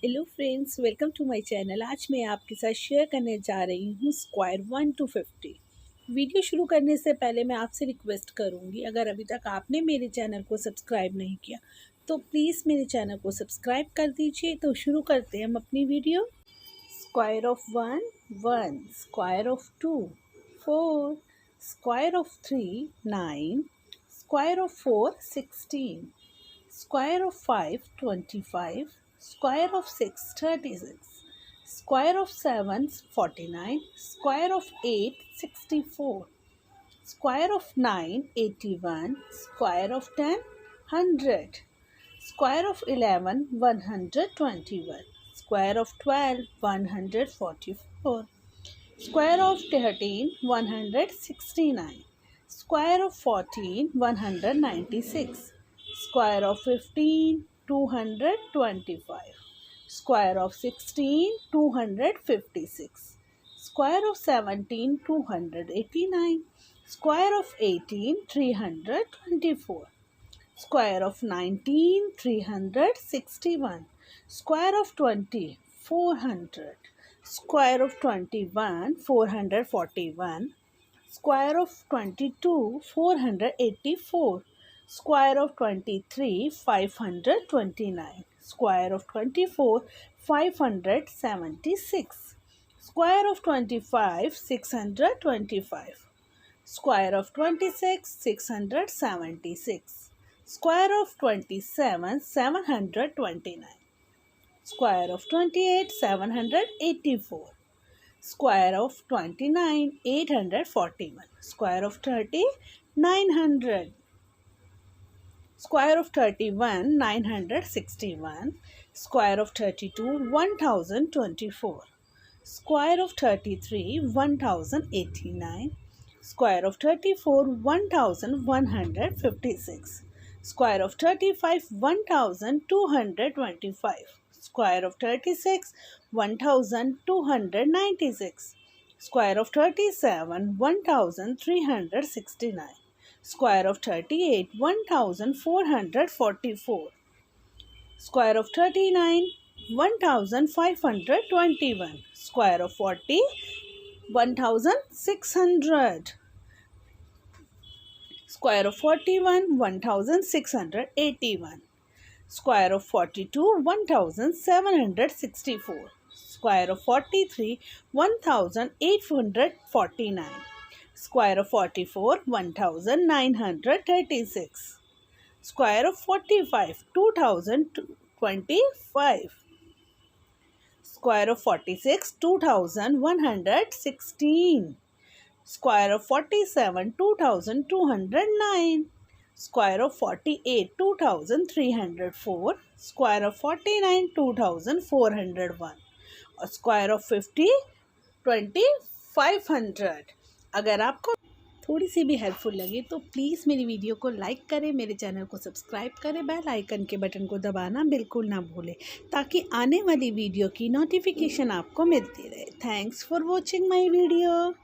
Hello friends, welcome to my channel. आज मैं आपके साथ शेयर करने जा रही हूँ स्क्वायर 1 to 50। वीडियो शुरू करने से पहले मैं आपसे रिक्वेस्ट करूँगी, अगर अभी तक आपने मेरे चैनल को सब्सक्राइब नहीं किया तो प्लीज़ मेरे चैनल को सब्सक्राइब कर दीजिए। तो शुरू करते हैं हम अपनी video. Square of 1 1, square of 2 4, square of 3 9, square of 4 16, square of 5 25, square of 6 36, square of 7 49, square of 8 64, square of 9 81, square of 10 100, square of 11 121, square of 12 144, square of 13 169, square of 14 196, square of 15 225, square of 16 256, square of 17 289, square of 18 324, square of 19 361, square of 20 400, square of 21 441, square of 22 484, square of 23 529, square of 24 576, square of 25 625, square of 26 676, square of 27 729, square of 28 784, square of 29 841, square of 30 900, square of 31 961, square of 32 1024, square of 33 1089, square of 34 1156, square of 35 1225, square of 36 1296, square of 37 1369, square of 38 1444, square of 39 1521, square of 40 1600, square of 41 1681, square of 42 1764, square of 43 1849, square of 44 1936, square of 45 2025, square of 46 2116, square of 47 2209, square of 48 2304, square of 49 2401 और square of 50 2500। अगर आपको थोड़ी सी भी helpful लगे तो please मेरी video को like करें, मेरे चैनल को सब्सक्राइब करें, बेल आइकन के बटन को दबाना बिल्कुल ना भूलें ताकि आने वाली वीडियो की नोटिफिकेशन आपको मिलती रहे। Thanks for watching my video.